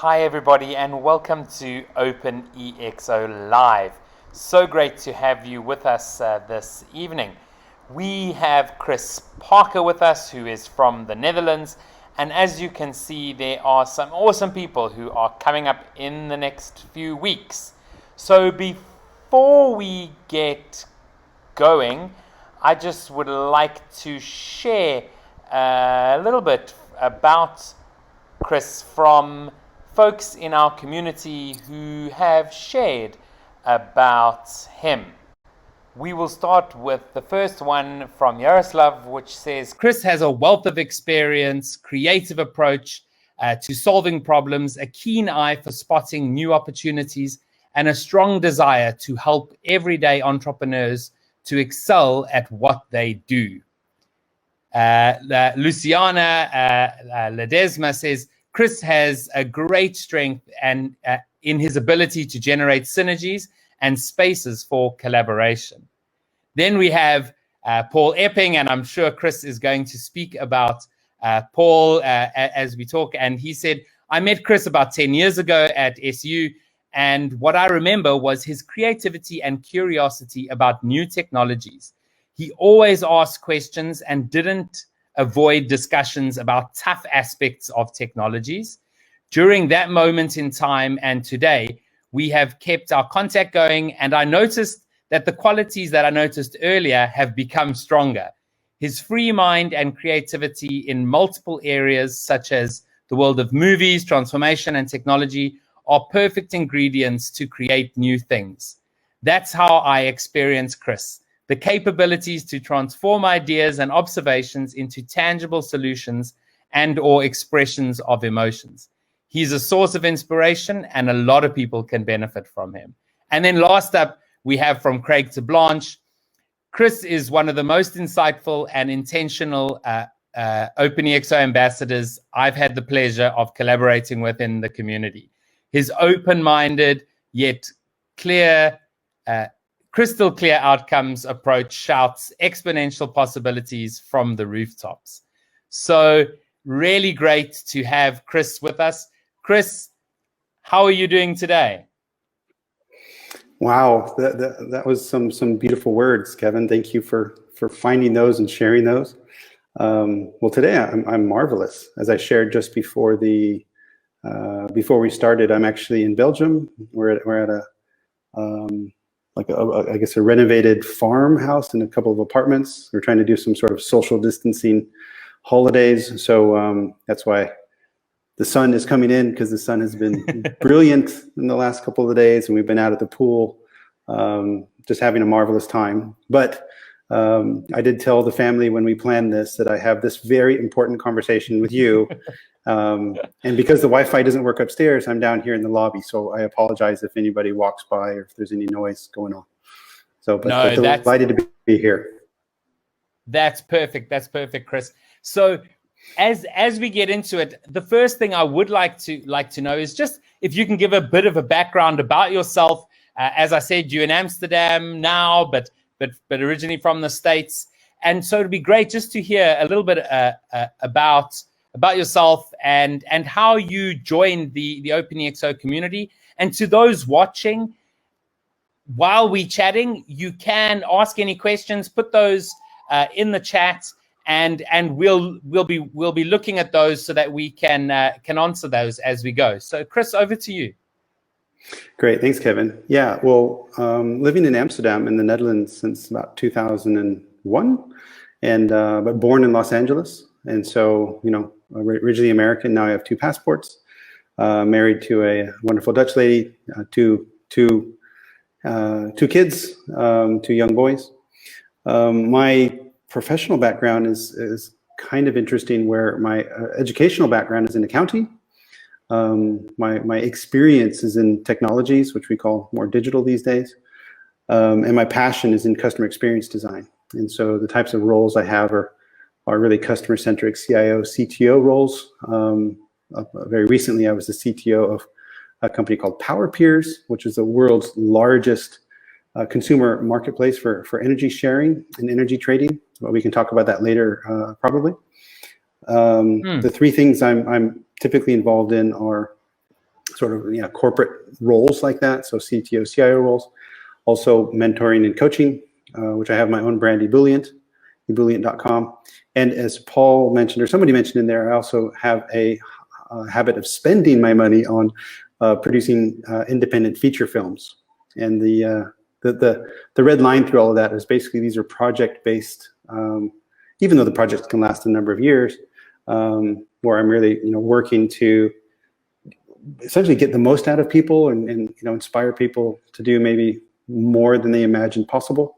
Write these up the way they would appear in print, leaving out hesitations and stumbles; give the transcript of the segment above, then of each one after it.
Hi everybody and welcome to OpenExO Live. So great to have you with us this evening. We have Chris Parker with us, who is from the Netherlands, and as you can see there are some awesome people who are coming up in the next few weeks. So before we get going, I just would like to share a little bit about Chris from folks in our community who have shared about him. We will start with the first one from Yaroslav, which says, Chris has a wealth of experience, creative approach to solving problems, a keen eye for spotting new opportunities, and a strong desire to help everyday entrepreneurs to excel at what they do. Luciana Ledesma says, Chris has a great strength and in his ability to generate synergies and spaces for collaboration. Then we have Paul Epping, and I'm sure Chris is going to speak about Paul as we talk. And he said, I met Chris about 10 years ago at SU, and what I remember was his creativity and curiosity about new technologies. He always asked questions and didn't avoid discussions about tough aspects of technologies. During that moment in time and today, we have kept our contact going, and I noticed that the qualities that I noticed earlier have become stronger. His free mind and creativity in multiple areas, such as the world of movies, transformation, and technology, are perfect ingredients to create new things. That's how I experience Chris. The capabilities to transform ideas and observations into tangible solutions and/or expressions of emotions. He's a source of inspiration, and a lot of people can benefit from him. And then last up, we have from Craig to Blanche. Chris is one of the most insightful and intentional OpenExO ambassadors I've had the pleasure of collaborating with in the community. His open-minded yet clear, crystal clear outcomes approach shouts exponential possibilities from the rooftops. So really great to have Chris with us. Chris, how are you doing today? Wow, that was some beautiful words, Kevin. Thank you for finding those and sharing those. Well, today I'm marvelous. As I shared just before before we started, I'm actually in Belgium. We're at a I guess a renovated farmhouse and a couple of apartments. We're trying to do some sort of social distancing holidays. So that's why the sun is coming in, because the sun has been brilliant in the last couple of days, and we've been out at the pool, just having a marvelous time. But I did tell the family when we planned this that I have this very important conversation with you. And because the Wi-Fi doesn't work upstairs, I'm down here in the lobby. So I apologize if anybody walks by or if there's any noise going on. So, but delighted to be here. That's perfect. That's perfect, Chris. So as we get into it, the first thing I would like to know is just if you can give a bit of a background about yourself. As I said, you're in Amsterdam now, but originally from the States. And so it'd be great just to hear a little bit about yourself and how you joined the OpenExO community. And to those watching, while we're chatting, you can ask any questions, put those in the chat, and we'll be looking at those so that we can answer those as we go. So Chris, over to you. Great, thanks, Kevin. Yeah, well, living in Amsterdam in the Netherlands since about 2001, and but born in Los Angeles. And so, you know, originally American. Now I have 2 passports. Married to a wonderful Dutch lady, two kids, 2 young boys. My professional background is kind of interesting, where my educational background is in accounting. My experience is in technologies, which we call more digital these days. And my passion is in customer experience design. And so the types of roles I have are really customer-centric CIO, CTO roles. Very recently, I was the CTO of a company called PowerPeers, which is the world's largest consumer marketplace for energy sharing and energy trading. Well, we can talk about that later, probably. The 3 things I'm typically involved in are sort of corporate roles like that, so CTO, CIO roles. Also mentoring and coaching, which I have my own brand, ebullient.com. And as Paul mentioned, or somebody mentioned in there, I also have a habit of spending my money on producing independent feature films. And the red line through all of that is basically these are project-based, even though the projects can last a number of years, where I'm really working to essentially get the most out of people and inspire people to do maybe more than they imagined possible,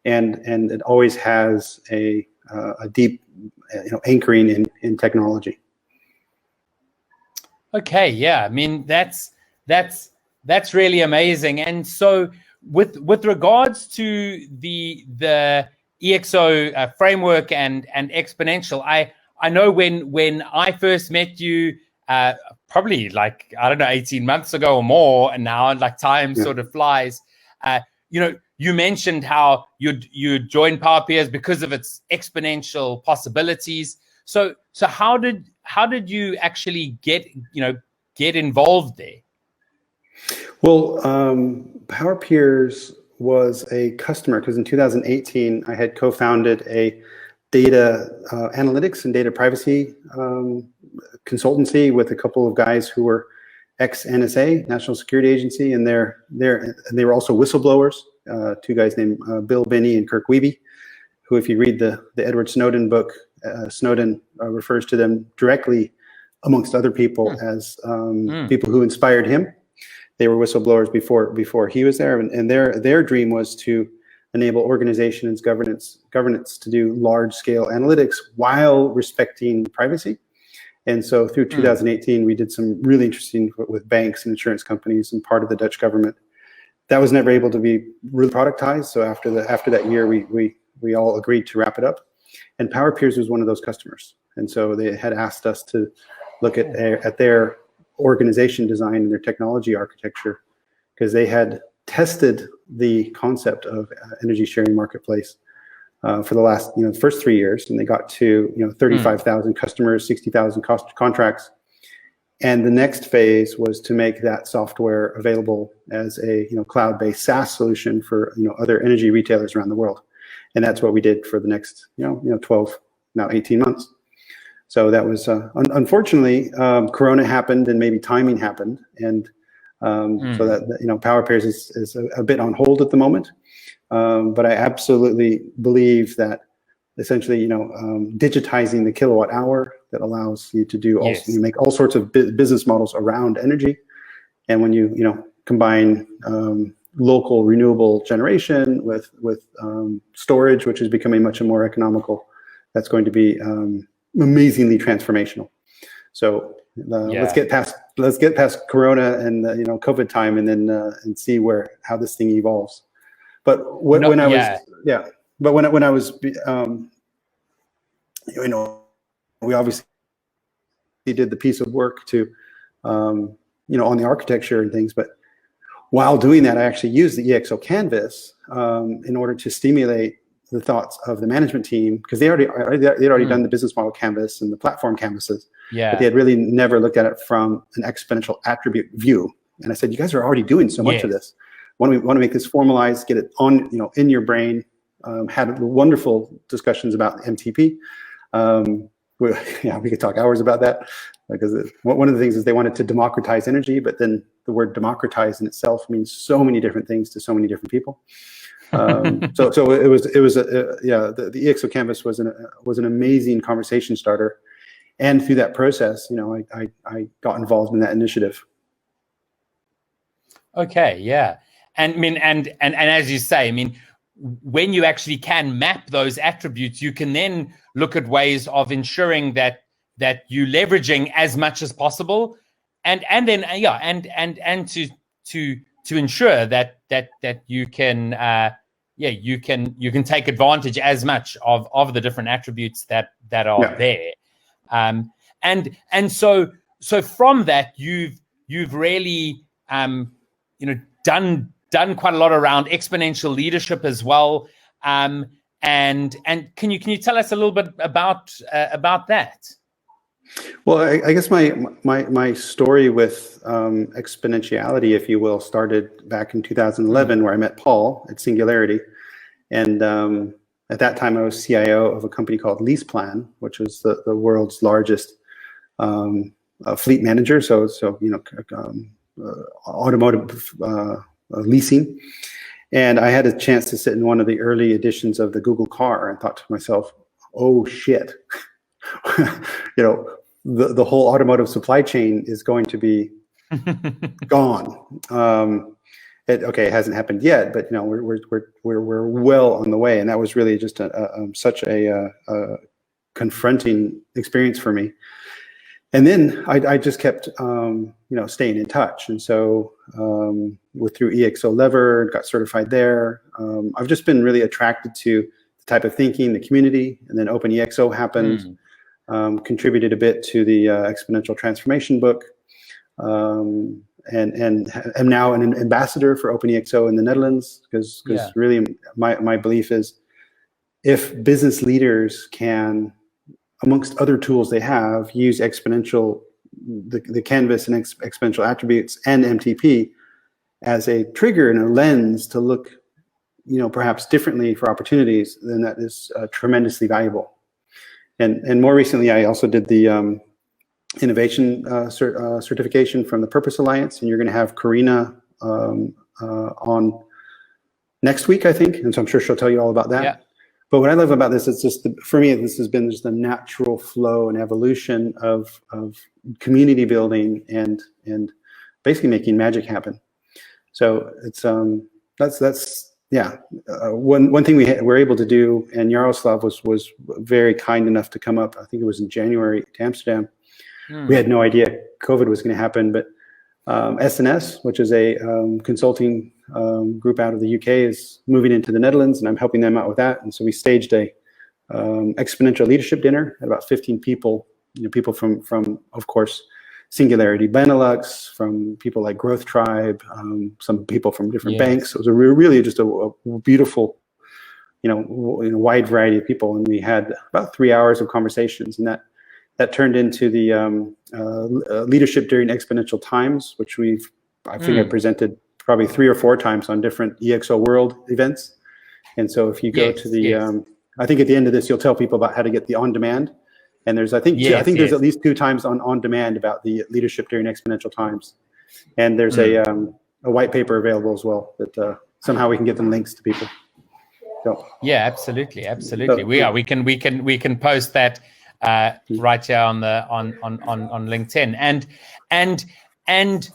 and it always has a deep anchoring in technology. Okay, yeah, I mean that's really amazing. And so with regards to the EXO framework and exponential, I know when I first met you, probably like, I don't know, 18 months ago or more, and now like time sort of flies. You mentioned how you joined PowerPeers because of its exponential possibilities. So how did you actually get involved there? Well, PowerPeers was a customer because in 2018 I had co-founded a data analytics and data privacy consultancy with a couple of guys who were ex-NSA, National Security Agency, and they were also whistleblowers. Two guys named Bill Binney and Kirk Wiebe, who, if you read the Edward Snowden book, Snowden refers to them directly, amongst other people, as people who inspired him. They were whistleblowers before he was there, and their dream was to enable organizations, governance to do large-scale analytics while respecting privacy. And so through 2018, we did some really interesting with banks and insurance companies and part of the Dutch government. That was never able to be really productized. So after that year, we all agreed to wrap it up. And PowerPeers was one of those customers. And so they had asked us to look at their organization design and their technology architecture, because they had tested the concept of energy sharing marketplace for the last first 3 years, and they got to 35,000 customers, 60,000 contracts, and the next phase was to make that software available as a cloud-based SaaS solution for other energy retailers around the world, and that's what we did for the next 12, now 18 months. So that was unfortunately Corona happened, and maybe timing happened, and so that PowerPeers is a bit on hold at the moment. But I absolutely believe that essentially, digitizing the kilowatt hour that allows you to do also, you make all sorts of business models around energy. And when you combine local renewable generation with storage, which is becoming much more economical, that's going to be amazingly transformational. So let's get past Corona and COVID time, and then and see how this thing evolves. But when I was we obviously did the piece of work to on the architecture and things, but while doing that, I actually used the EXO canvas in order to stimulate the thoughts of the management team, because they'd already done the business model canvas and the platform canvases, but they had really never looked at it from an exponential attribute view. And I said, you guys are already doing so much of this. Want to make this formalized, get it on, in your brain. Had wonderful discussions about MTP. We could talk hours about that, because one of the things is they wanted to democratize energy, but then the word democratize in itself means so many different things to so many different people. So it was the EXO canvas was an amazing conversation starter, and through that process, I got involved in that initiative. Okay, yeah. And I mean, and as you say, I mean, when you actually can map those attributes, you can then look at ways of ensuring that you leveraging as much as possible, and then to ensure that you can you can take advantage as much of the different attributes that are there, and so from that you've really done quite a lot around exponential leadership as well. And can you tell us a little bit about that? Well, I guess my story with exponentiality, if you will, started back in 2011, where I met Paul at Singularity, and at that time I was CIO of a company called LeasePlan, which was the world's largest fleet manager. So automotive leasing, and I had a chance to sit in one of the early editions of the Google car, and thought to myself, "Oh shit." The whole automotive supply chain is going to be gone. It hasn't happened yet, but we're well on the way, and that was really just such a confronting experience for me. And then I just kept staying in touch, and so through EXO Lever, got certified there. I've just been really attracted to the type of thinking, the community, and then OpenExO happened. Contributed a bit to the exponential transformation book, and am now an ambassador for OpenExO in the Netherlands, because really my belief is, if business leaders can, amongst other tools they have, use exponential, the canvas and exponential attributes and MTP as a trigger and a lens to look perhaps differently for opportunities, then that is tremendously valuable. And more recently, I also did the innovation certification from the Purpose Alliance, and you're going to have Karina on next week, I think, and so I'm sure she'll tell you all about that. Yeah. But what I love about this is just, for me, this has been just the natural flow and evolution of community building and basically making magic happen. So it's that's. Yeah, one thing we were able to do, and Yaroslav was very kind enough to come up. I think it was in January to Amsterdam. We had no idea COVID was going to happen, but SNS, which is a consulting group out of the UK, is moving into the Netherlands, and I'm helping them out with that. And so we staged a exponential leadership dinner at about 15 people. People from of course Singularity Benelux, from people like Growth Tribe, some people from different banks. It was really just a beautiful, wide variety of people, and we had about 3 hours of conversations, and that turned into the leadership during exponential times, which I think I presented probably 3 or 4 times on different EXO World events. And so if you go to the, I think at the end of this, you'll tell people about how to get the on-demand. And there's, I think there's at least 2 times on demand about the leadership during exponential times. And there's a white paper available as well that somehow we can get them links to people. So. Yeah, absolutely. So, we can post that right here on LinkedIn. And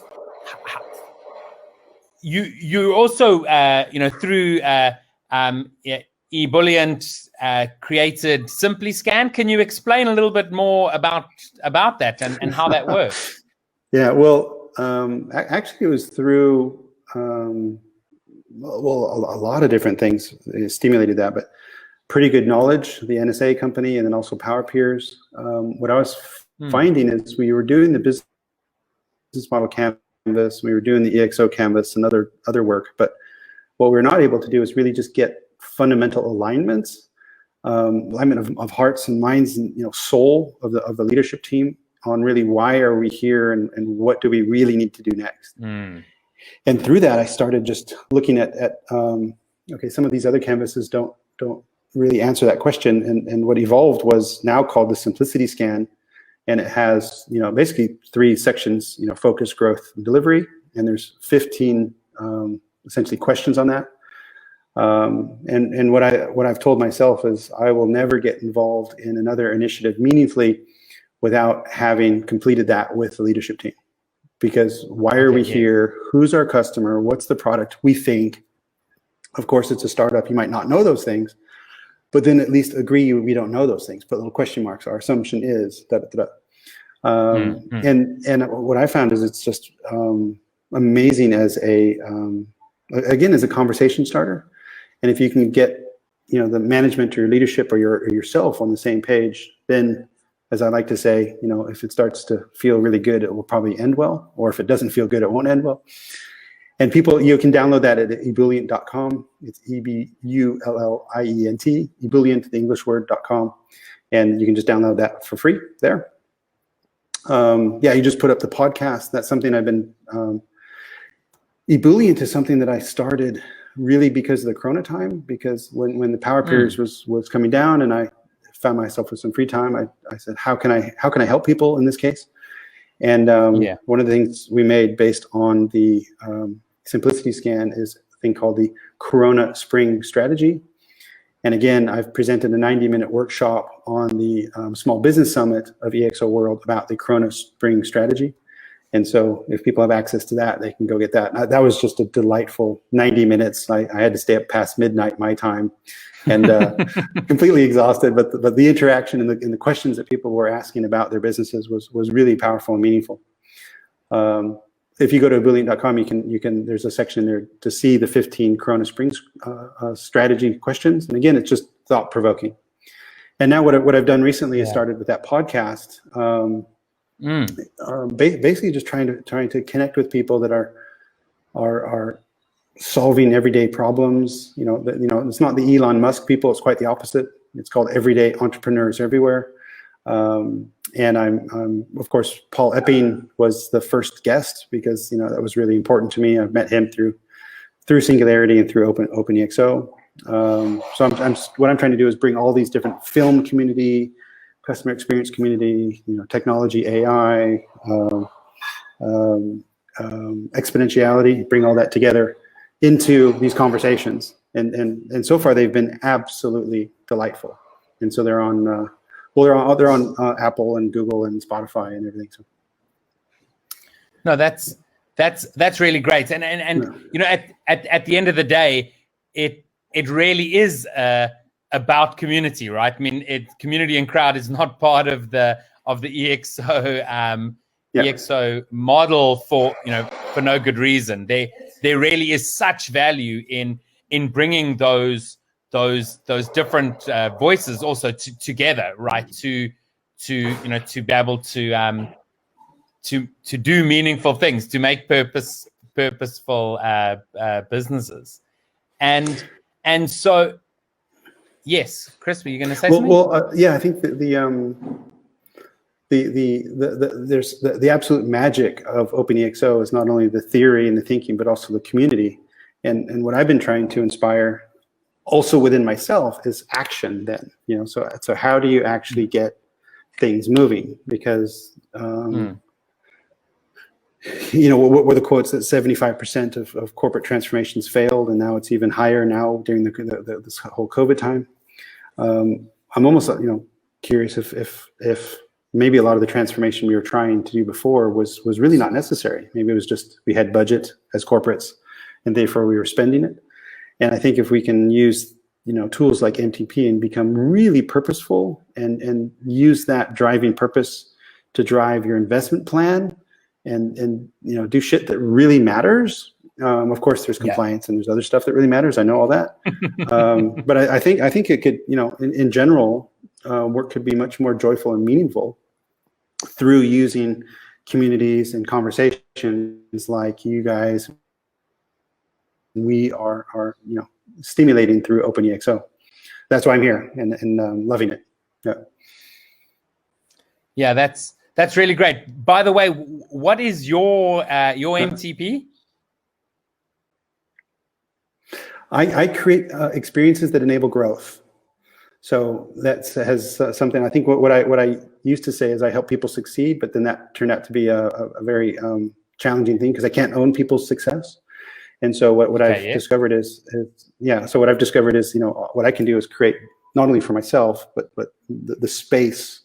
you also through eBullient created SimplyScan. Can you explain a little bit more about that and how that works? Yeah, well, actually it was through a lot of different things stimulated that, but Pretty Good Knowledge, the NSA company, and then also PowerPeers. What I was finding is we were doing the business model canvas, we were doing the EXO canvas and other work, but what we're not able to do is really just get fundamental alignment of hearts and minds and soul of the leadership team on really why are we here and what do we really need to do next. And through that, I started just looking at okay, some of these other canvases don't really answer that question, and what evolved was now called the Simplicity Scan, and it has basically 3 sections: focus, growth, and delivery, and there's 15 essentially questions on that. And what I've told myself is I will never get involved in another initiative meaningfully without having completed that with the leadership team. Because why are we here? Who's our customer? What's the product we think? Of course, it's a startup. You might not know those things, but then at least agree we don't know those things. Put little question marks. Our assumption is da da da. And what I found is it's just amazing as again as a conversation starter. And if you can get the management or your leadership or yourself on the same page, then, as I like to say, if it starts to feel really good, it will probably end well. Or if it doesn't feel good, it won't end well. And you can download that at ebullient.com. It's EBULLIENT, ebullient, the English word.com. And you can just download that for free there. Yeah, you just put up the podcast. That's something I've been ebullient to, something that I started really because of the Corona time. Because when the power periods was coming down, and I found myself with some free time, I said, how can I help people in this case? And one of the things we made based on the Simplicity Scan is a thing called the Corona Spring Strategy. And again, I've presented a 90-minute workshop on the Small Business Summit of EXO World about the Corona Spring Strategy. And so if people have access to that, they can go get that. That was just a delightful 90 minutes. I had to stay up past midnight my time, and completely exhausted. But the interaction and the questions that people were asking about their businesses was really powerful and meaningful. If you go to ebullient.com, you can there's a section there to see the 15 Corona Springs strategy questions. And again, it's just thought provoking. And now what I've done recently is started with that podcast. Basically just trying to connect with people that are solving everyday problems. It's not the Elon Musk people, it's quite the opposite. It's called Everyday Entrepreneurs Everywhere. And I'm of course, Paul Epping was the first guest because that was really important to me. I've met him through Singularity and through OpenExO. So what I'm trying to do is bring all these different film community, customer experience community, technology, AI, exponentiality, bring all that together into these conversations. And so far they've been absolutely delightful. And so they're on Apple and Google and Spotify and everything. So. No, that's really great. And at the end of the day, it really is about community, right? I mean, community and crowd is not part of the EXO EXO model for no good reason. There really is such value in bringing those different voices also together, right? To be able to do meaningful things, to make purposeful businesses, and so. Yes, Chris, were you going to say something? Well, yeah, I think that there's the absolute magic of OpenExO is not only the theory and the thinking, but also the community. And what I've been trying to inspire also within myself is action then, so how do you actually get things moving? Because, what were the quotes that 75% of corporate transformations failed, and now it's even higher now during this whole COVID time. I'm almost, curious if maybe a lot of the transformation we were trying to do before was really not necessary. Maybe it was just we had budget as corporates, and therefore we were spending it. And I think if we can use tools like MTP and become really purposeful and use that driving purpose to drive your investment plan and do shit that really matters. Of course, there's compliance and there's other stuff that really matters. I know all that, but I think it could, in general, work could be much more joyful and meaningful through using communities and conversations like you guys. We are stimulating through OpenExO. That's why I'm here and loving it. Yeah, that's really great. By the way, what is your MTP? I create experiences that enable growth. So that has something. I think what I used to say is I help people succeed, but then that turned out to be a very challenging thing because I can't own people's success. And so what I've discovered is what I've discovered is what I can do is create not only for myself but the space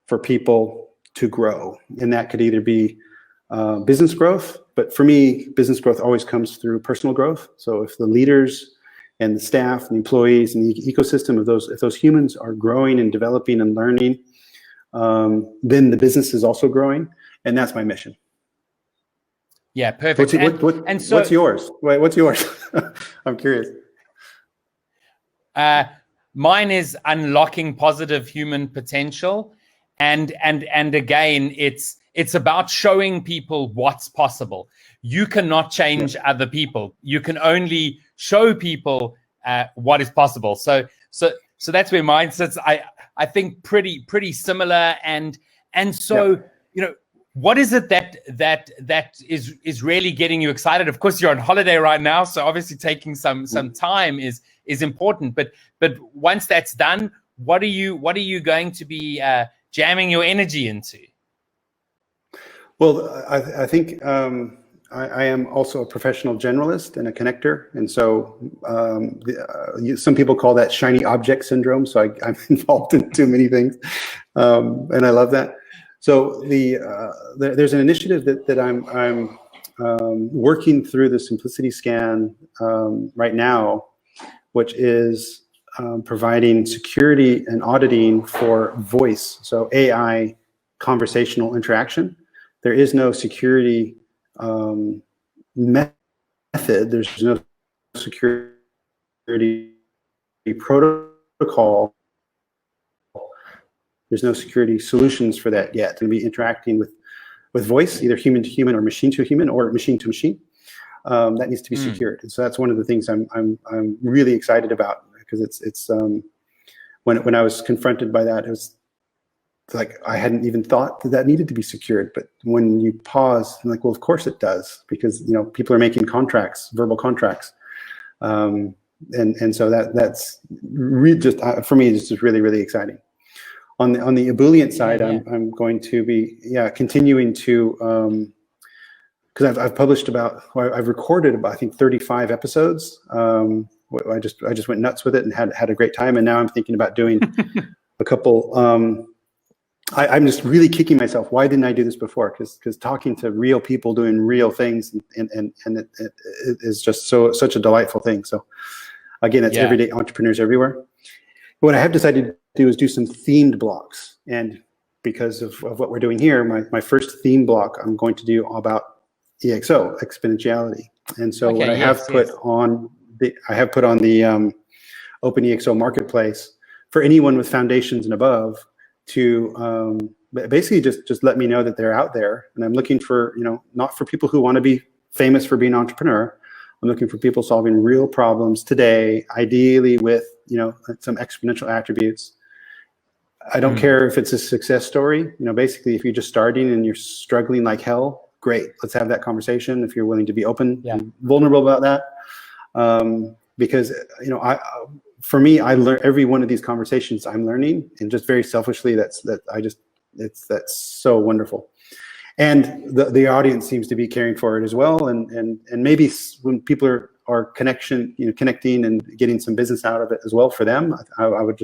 for people to grow, and that could either be business growth, but for me, business growth always comes through personal growth. So if the leaders and the staff and the employees and the ecosystem of those humans are growing and developing and learning, then the business is also growing, and that's my mission. Yeah, perfect. What's yours? Wait, what's yours? I'm curious. Mine is unlocking positive human potential. And again, it's about showing people what's possible. You cannot change other people. You can only show people what is possible. So that's where mine sits. I think pretty similar. And so what is it that is really getting you excited? Of course, you're on holiday right now, so obviously taking some time is important. But once that's done, what are you going to be jamming your energy into? Well, I think I am also a professional generalist and a connector, and so some people call that shiny object syndrome. So I'm involved in too many things, and I love that. So there's an initiative that I'm working through the Simplicity Scan right now, which is providing security and auditing for voice, so AI conversational interaction. There is no security method. There's no security protocol. There's no security solutions for that yet. To be interacting with voice, either human to human or machine to human or machine to machine, that needs to be secured. And so that's one of the things I'm really excited about, because it's when I was confronted by that, it was like I hadn't even thought that needed to be secured. But when you pause, I'm like, well, of course it does, because people are making contracts, verbal contracts, and so that's really just for me, it's just really, really exciting. On the ebullient side, I'm going to be continuing to because I've published I've recorded about I think 35 episodes. I just went nuts with it and had a great time, and now I'm thinking about doing a couple. I'm just really kicking myself. Why didn't I do this before? Because talking to real people doing real things and it is just such a delightful thing. So again, it's everyday entrepreneurs everywhere. What I have decided to do is do some themed blocks, and because of what we're doing here, my first theme block I'm going to do about EXO, exponentiality. And so what I have put on the OpenExO marketplace for anyone with foundations and above to basically just let me know that they're out there. And I'm looking for, not for people who want to be famous for being an entrepreneur. I'm looking for people solving real problems today, ideally with, some exponential attributes. I don't care if it's a success story. Basically, if you're just starting and you're struggling like hell, great. Let's have that conversation if you're willing to be open and vulnerable about that. Because, for me, I learn every one of these conversations I'm learning, and just very selfishly, that's so wonderful. And the audience seems to be caring for it as well. And maybe when people are connecting and getting some business out of it as well for them, I would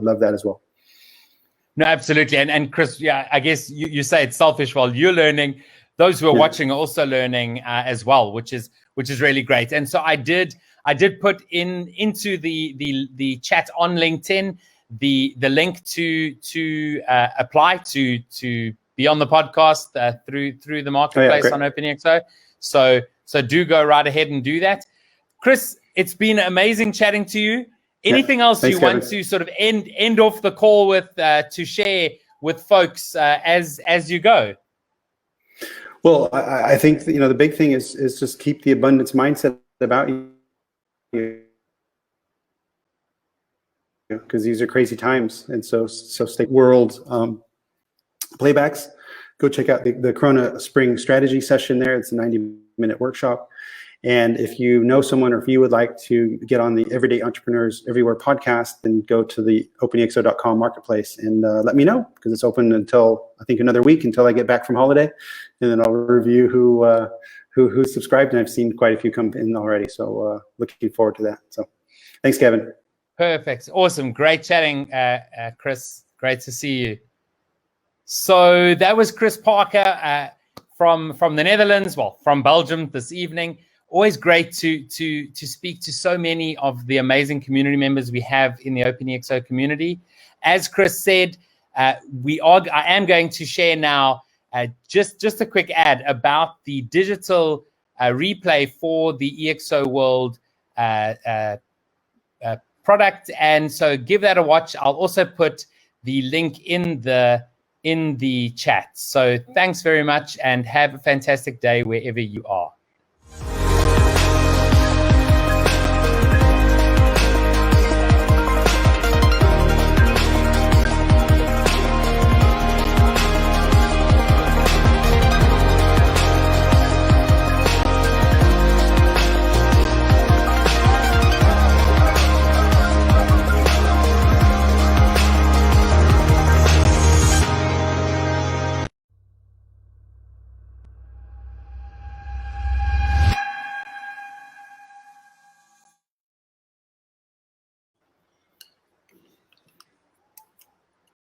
love that as well. No, absolutely. And Chris, I guess you say it's selfish while you're learning. Those who are watching are also learning as well, which is really great. And so I did put into the chat on LinkedIn the link to apply to be on the podcast through the marketplace on OpenExO. So do go right ahead and do that. Chris, it's been amazing chatting to you. Anything else you want to sort of end off the call with to share with folks as you go? Well, I think the big thing is just keep the abundance mindset about you, because these are crazy times, and so stay world playbacks. Go check out the Corona Spring Strategy session there. It's a 90-minute workshop. And if you know someone, or if you would like to get on the Everyday Entrepreneurs Everywhere podcast, then go to the openexo.com marketplace and let me know, because it's open until I think another week until I get back from holiday, and then I'll review who subscribed, and I've seen quite a few come in already. So looking forward to that. So thanks, Kevin. Perfect. Awesome. Great chatting, Chris. Great to see you. So that was Chris Parker from the Netherlands, from Belgium this evening. Always great to speak to so many of the amazing community members we have in the OpenExO community. As Chris said, I am going to share now just a quick ad about the digital replay for the EXO World product, and so give that a watch. I'll also put the link in the chat. So thanks very much, and have a fantastic day wherever you are.